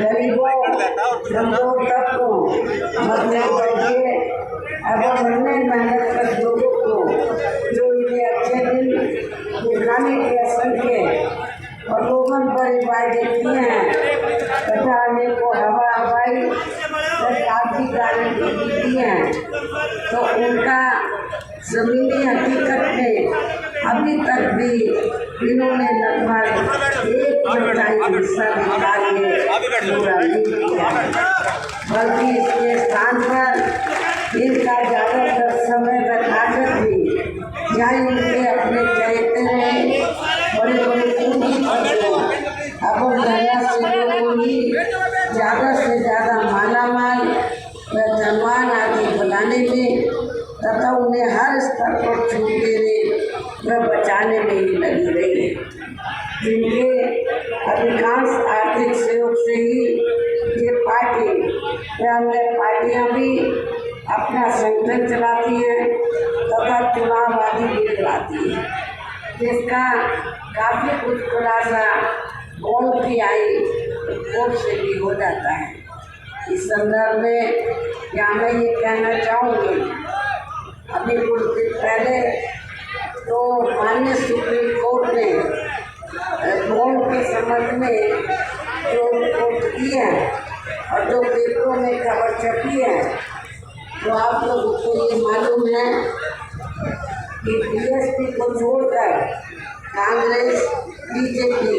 गरीबों, कमजोर तबकों, मध्यम वर्गीय एवं अन्य मेहनत लोगों को जो इन्हें अच्छे दिन दिखाने के असंख्य और लोगों पर वायदे किए हैं तथा अनेकों हवाई काफी गारंटी दी है, तो उनका जमीनी हकीकत में अभी तक भी इन्होंने लगभग 1/4 हिस्सा पूरा नहीं किया, बल्कि इसके स्थान पर इनका ज़्यादातर समय बताकर भी जहाँ इनके अपने चरित्र में बड़े बड़े पूंजीपतियों और धनवान लोगों ही ज़्यादा से ज़्यादा मालामाल व धनवान आदि बनाने में तथा उन्हें हर स्तर पर छूट देने व बचाने में ही लगी रही है, जिनके अधिकांश आर्थिक सहयोग से ही ये पार्टी व अन्य पार्टियां भी अपना संगठन चलाती है तथा चुनाव आदि भी चलाती है, जिसका काफ़ी कुछ खुलासा वोट की आई वोट से भी हो जाता है। इस संदर्भ में यहाँ मैं ये कहना चाहूँगी, अभी कुछ दिन पहले तो माननीय सुप्रीम कोर्ट ने वोट के संबंध में जो रिपोर्ट की है और जो पेपरों में खबर छपी है, तो आप लोगों को ये मालूम है कि बीएसपी को छोड़कर कांग्रेस, बीजेपी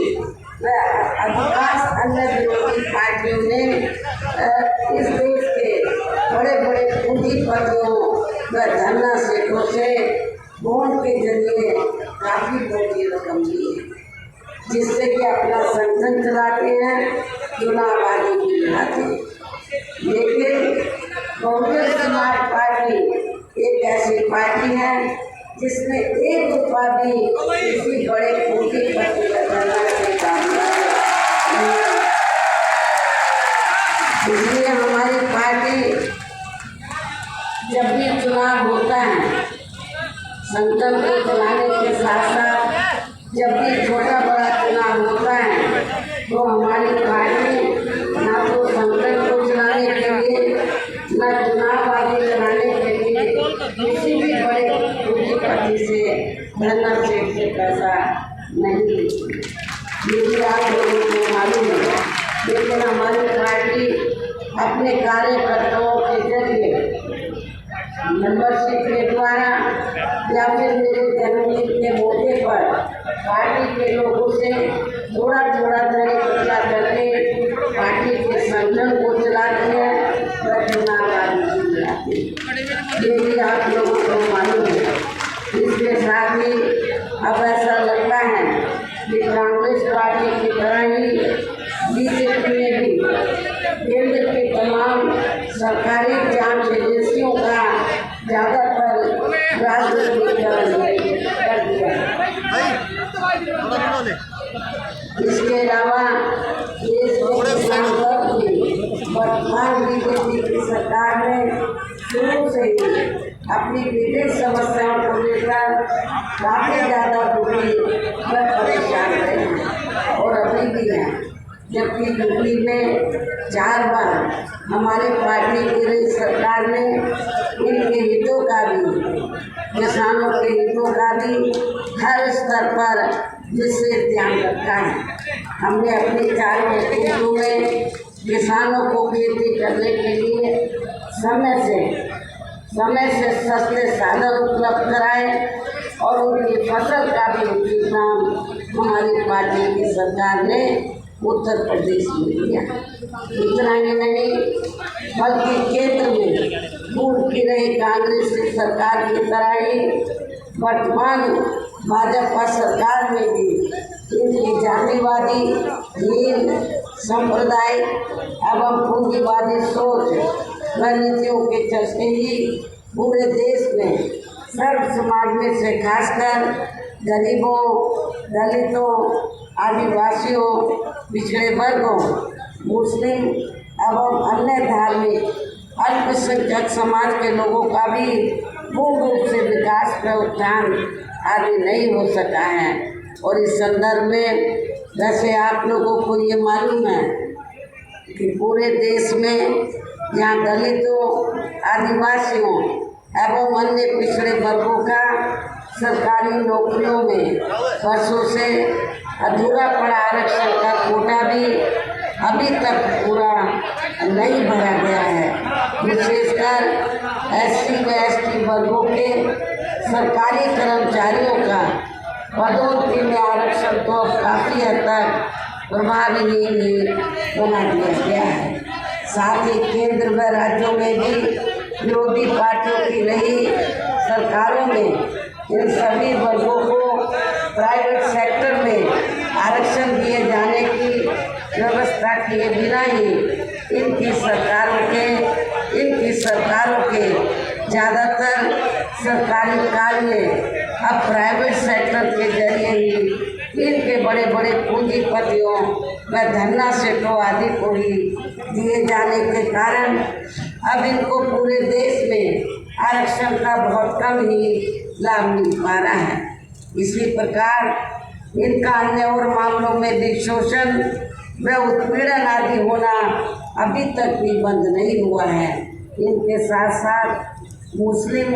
व अधिकांश अन्य विरोधी पार्टियों ने इस देश के बड़े बड़े पूंजीपतियों व धन्ना सेठों से बॉन्ड के जरिए काफ़ी बड़ी रकम ली है, जिससे कि अपना संगठन चलाते हैं, चुनाव आदि भी चलाते हैं। लेकिन कांग्रेस समाज पार्टी एक ऐसी पार्टी है जिसने एक रुपया भी किसी बड़े पूंजीपति का धंधा से काम नहीं, इसलिए हमारी पार्टी जब भी चुनाव होता है, संगठन को चलाने के साथ साथ जब भी छोटा बड़ा चुनाव होता है, तो हमारी पार्टी ना तो संगठन को चलाने के लिए न चुनाव आदि चलाने के लिए किसी भी बड़े पूंजीपति से धन्ना सेठ से पैसा नहीं लेती, ये भी आप लोगों को मालूम है। लेकिन हमारी पार्टी अपने कार्यकर्ताओं के जरिए मेंबरशिप के द्वारा या फिर मेरे जन्मदिन के मौके पर पार्टी के लोगों से थोड़ा थोड़ा धन इकट्ठा करके पार्टी के संगठन को चलाती है व चुनाव आदि चलाती है, ये भी आप लोगों को मालूम है। इसके साथ ही अब ऐसा लगता है कि कांग्रेस पार्टी की तरह ही बीजेपी ने भी केंद्र के तमाम सरकारी जांच एजेंसियों का ज़्यादातर राजनीतिकरण कर दिया। इसके अलावा देश में वर्तमान बीजेपी की सरकार ने शुरू से ही अपनी विभिन्न समस्याओं को लेकर काफ़ी ज़्यादा दुखी व परेशान रहे हैं और अभी भी हैं, जबकि यूपी में 4 बार हमारे पार्टी की रही सरकार ने इनके हितों का भी, किसानों के हितों का भी हर स्तर पर विशेष ध्यान रखा है। हमने अपनी 4 नेतृत्वों में किसानों को खेती करने के लिए समय से सस्ते साधन उपलब्ध कराए और उनकी फसल का भी उचित दाम हमारी पार्टी की सरकार ने उत्तर प्रदेश में दिया। इतना ही नहीं बल्कि केंद्र में दूर की रही कांग्रेस की सरकार की तरह ही वर्तमान भाजपा सरकार में भी इनकी जातिवादी, हीन संप्रदाय एवं पूंजीवादी सोच व नीतियों के चलते ही पूरे देश में सर्व समाज में से खासकर गरीबों, दलितों, आदिवासियों, पिछड़े वर्गों, मुस्लिम एवं अन्य धार्मिक अल्पसंख्यक समाज के लोगों का भी पूर्ण रूप से विकास का उत्थान आदि नहीं हो सका है। और इस संदर्भ में वैसे आप लोगों को ये मालूम है कि पूरे देश में जहाँ दलितों, आदिवासियों एवं अन्य पिछड़े वर्गों का सरकारी नौकरियों में वर्षों से अधूरा पड़ा आरक्षण का कोटा भी अभी तक पूरा नहीं भरा गया है। विशेषकर SC व ST वर्गों के सरकारी कर्मचारियों का पदोन्नति में आरक्षण तो अब काफ़ी हद तक प्रभावहीन ही बना दिया गया है। साथ ही केंद्र व राज्यों में भी विरोधी पार्टियों की रही सरकारों में इन सभी वर्गों को प्राइवेट सेक्टर में आरक्षण दिए जाने की व्यवस्था किए बिना ही इनकी सरकारों के ज़्यादातर सरकारी कार्य अब प्राइवेट सेक्टर के जरिए ही इनके बड़े बड़े पूंजीपतियों व धन्ना सेठों आदि को ही दिए जाने के कारण अब इनको पूरे देश में आरक्षण का बहुत कम ही लाभ मिल पा रहा है। इसी प्रकार इनका अन्य और मामलों में भी शोषण व उत्पीड़न आदि होना अभी तक भी बंद नहीं हुआ है। इनके साथ साथ मुस्लिम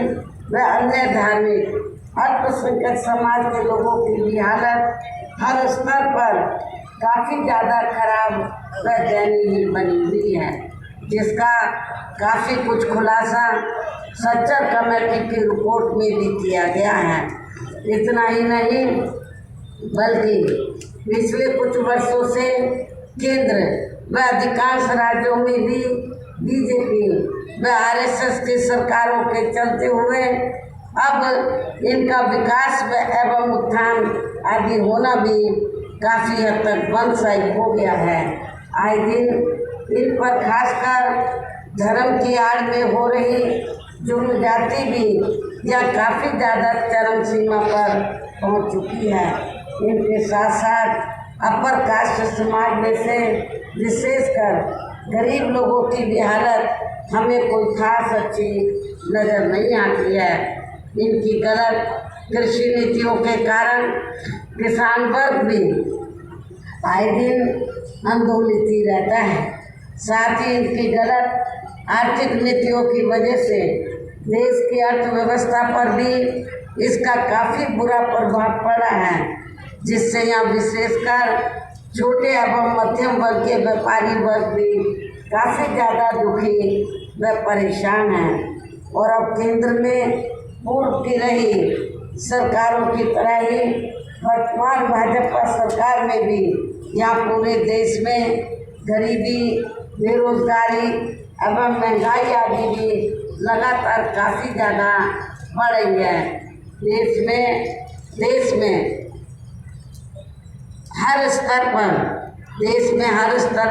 व अन्य धार्मिक अल्पसंख्यक समाज के लोगों की भी हालत हर स्तर पर काफ़ी ज़्यादा खराब व दयनीय बनी हुई है, जिसका काफ़ी कुछ खुलासा सच्चर कमेटी की रिपोर्ट में भी किया गया है। इतना ही नहीं बल्कि पिछले कुछ वर्षों से केंद्र व अधिकांश राज्यों में भी BJP व RSS की सरकारों के चलते हुए अब इनका विकास एवं उत्थान आदि होना भी काफ़ी हद तक बंद सा हो गया है। आए दिन इन पर खासकर धर्म की आड़ में हो रही जुर्म जाति भी यह काफ़ी ज़्यादा चरम सीमा पर पहुंच चुकी है। इनके साथ साथ अपर कास्ट समाज में से विशेषकर गरीब लोगों की भी हालत हमें कोई खास अच्छी नज़र नहीं आती है। इनकी गलत कृषि नीतियों के कारण किसान वर्ग भी आए दिन आंदोलित ही रहता है। साथ ही इनकी गलत आर्थिक नीतियों की वजह से देश की अर्थव्यवस्था पर भी इसका काफ़ी बुरा प्रभाव पड़ा है, जिससे यहाँ विशेषकर छोटे एवं मध्यम वर्ग के व्यापारी वर्ग भी काफ़ी ज़्यादा दुखी व परेशान हैं। और अब केंद्र में पूर्व की रही सरकारों की तरह ही वर्तमान भाजपा सरकार में भी यहाँ पूरे देश में गरीबी, बेरोजगारी एवं महंगाई आदि भी लगातार काफ़ी ज़्यादा बढ़ रही है। देश में हर स्तर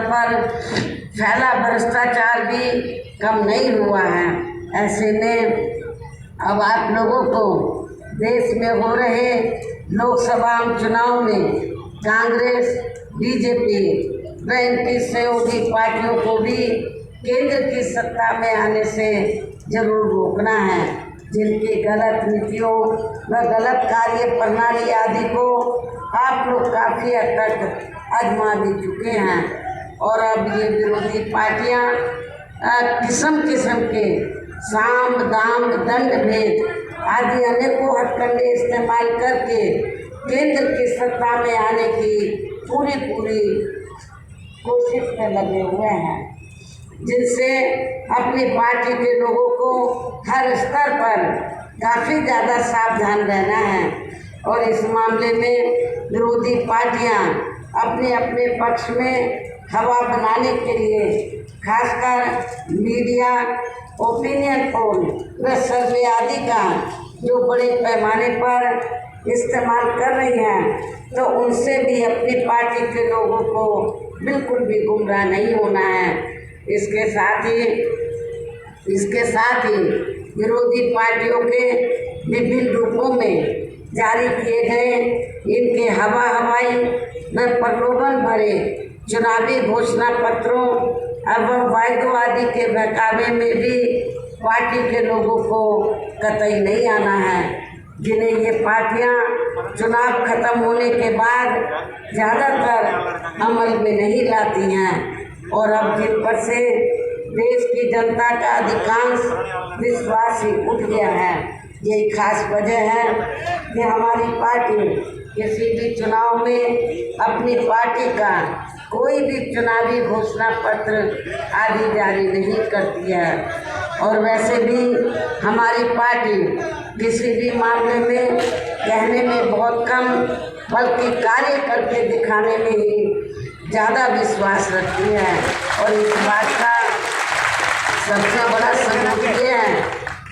पर फैला भ्रष्टाचार भी कम नहीं हुआ है। ऐसे में अब आप लोगों को देश में हो रहे लोकसभा चुनाव में कांग्रेस, BJP व इनकी सहयोगी पार्टियों को भी केंद्र की सत्ता में आने से जरूर रोकना है। जिनकी गलत नीतियों व गलत कार्य प्रणाली आदि को आप लोग काफ़ी हद तक आजमा भी चुके हैं। और अब ये विरोधी पार्टियां किस्म किस्म के साम, दाम, दंड, भेद आदि अनेकों हथकंडे इस्तेमाल करके केंद्र की सत्ता में आने की पूरी कोशिश में लगे हुए हैं, जिनसे अपनी पार्टी के लोगों को हर स्तर पर काफ़ी ज़्यादा सावधान रहना है। और इस मामले में विरोधी पार्टियां अपने अपने पक्ष में हवा बनाने के लिए खासकर मीडिया, ओपिनियन पोल व सर्वे आदि का जो बड़े पैमाने पर इस्तेमाल कर रही हैं, तो उनसे भी अपनी पार्टी के लोगों को बिल्कुल भी गुमराह नहीं होना है। इसके साथ ही विरोधी पार्टियों के विभिन्न रूपों में जारी किए गए इनके हवाई व प्रलोभन भरे चुनावी घोषणा पत्रों एवं वायदों आदि के बहकावे में भी पार्टी के लोगों को कतई नहीं आना है, जिन्हें ये पार्टियां चुनाव खत्म होने के बाद ज़्यादातर अमल में नहीं लाती हैं। और अब जिन पर से देश की जनता का अधिकांश विश्वास ही उठ गया है। यही खास वजह है कि हमारी पार्टी किसी भी चुनाव में अपनी पार्टी का कोई भी चुनावी घोषणा पत्र आदि जारी नहीं करती है। और वैसे भी हमारी पार्टी किसी भी मामले में कहने में बहुत कम बल्कि कार्य करके दिखाने में ही ज़्यादा विश्वास रखती है। और इस बात का सबसे बड़ा सबूत ये है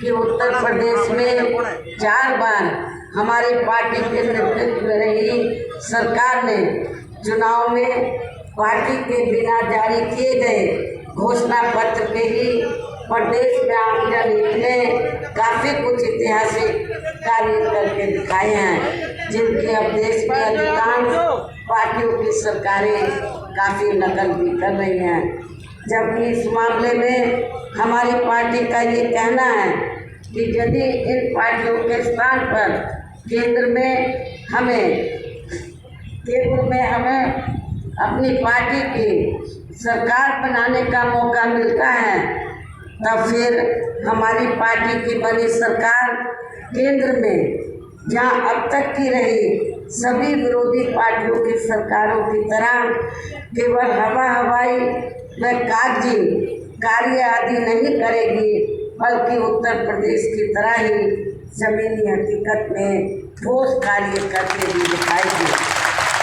कि उत्तर प्रदेश में 4 बार हमारी पार्टी के नेतृत्व में रही सरकार ने चुनाव में पार्टी के बिना जारी किए गए घोषणा पत्र पे ही प्रदेश में आमजन ने काफ़ी कुछ ऐतिहासिक कार्य करके दिखाए हैं, जिनके अब देश में अधिकांश पार्टियों की सरकारें काफ़ी नकल भी कर रही हैं। जबकि इस मामले में हमारी पार्टी का ये कहना है कि यदि इन पार्टियों के स्थान पर केंद्र में हमें अपनी पार्टी की सरकार बनाने का मौका मिलता है, तब फिर हमारी पार्टी की बनी सरकार केंद्र में जहां अब तक की रही सभी विरोधी पार्टियों की सरकारों की तरह केवल हवाई व कागजी कार्य आदि नहीं करेगी, बल्कि उत्तर प्रदेश की तरह ही जमीनी हकीकत में ठोस कार्य करके भी दिखाएगी।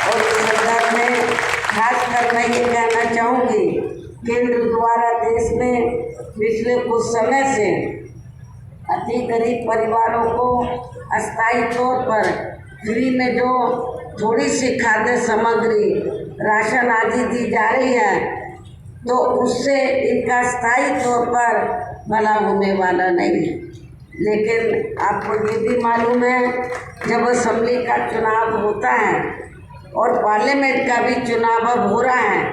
और इस संदर्भ में खासकर मैं ये कहना चाहूँगी, केंद्र द्वारा देश में पिछले कुछ समय से अति गरीब परिवारों को अस्थायी तौर पर फ्री में जो थोड़ी सी खाद्य सामग्री राशन आदि दी जा रही है, तो उससे इनका स्थायी तौर पर भला होने वाला नहीं है। लेकिन आपको ये भी मालूम है, जब असेंबली का चुनाव होता है और पार्लियामेंट का भी चुनाव अब हो रहा है,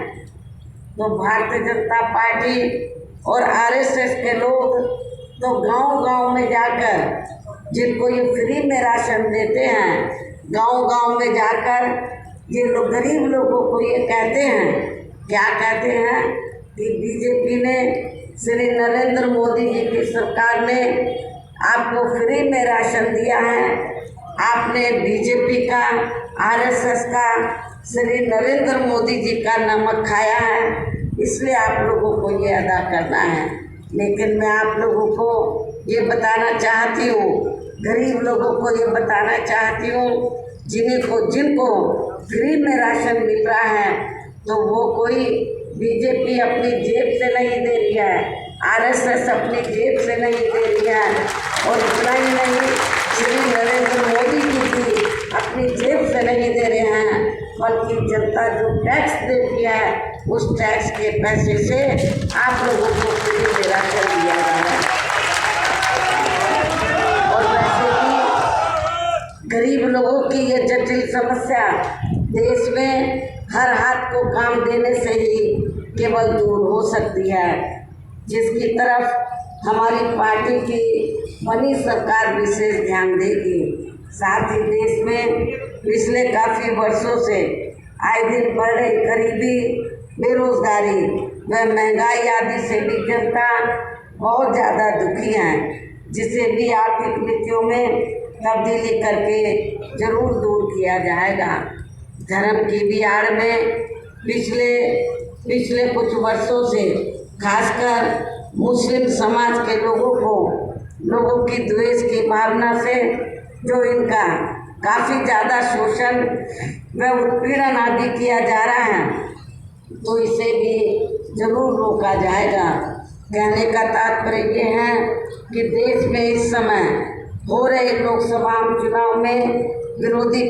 तो भारतीय जनता पार्टी और आरएसएस के लोग तो गांव-गांव में जाकर जिनको ये फ्री में राशन देते हैं, गांव-गांव में जाकर ये लोग गरीब लोगों को ये कहते हैं, क्या कहते हैं कि बीजेपी ने, श्री नरेंद्र मोदी जी की सरकार ने आपको फ्री में राशन दिया है, आपने बीजेपी का, आरएसएस का, श्री नरेंद्र मोदी जी का नमक खाया है, इसलिए आप लोगों को ये अदा करना है। लेकिन मैं आप लोगों को ये बताना चाहती हूँ, गरीब लोगों को ये बताना चाहती हूँ, जिनको फ्री में राशन मिल रहा है, तो वो कोई बीजेपी अपनी जेब से नहीं दे रही है, आरएसएस अपनी जेब से नहीं दे रही है, और इतना ही नहीं, श्री नरेंद्र मोदी जी भी अपनी जेब से नहीं दे रहे हैं, बल्कि जनता जो टैक्स देती है उस टैक्स के पैसे से आप लोगों को फ्री में राशन दिया जा रहा है। और वैसे भी गरीब लोगों की ये जटिल समस्या देश में हर हाथ को काम देने से ही केवल दूर हो सकती है, जिसकी तरफ हमारी पार्टी की बनी सरकार विशेष ध्यान देगी। साथ ही देश में पिछले काफ़ी वर्षों से आए दिन बढ़ रही गरीबी, बेरोजगारी व महंगाई आदि से भी जनता बहुत ज़्यादा दुखी है, जिसे भी आर्थिक नीतियों में तब्दीली करके जरूर दूर किया जाएगा। धर्म की भी आड़ में पिछले कुछ वर्षों से खासकर मुस्लिम समाज के लोगों की द्वेष की भावना से जो इनका काफ़ी ज़्यादा शोषण व उत्पीड़न आदि किया जा रहा है, तो इसे भी जरूर रोका जाएगा। कहने का तात्पर्य ये है कि देश में इस समय हो रहे लोकसभा चुनाव में विरोधी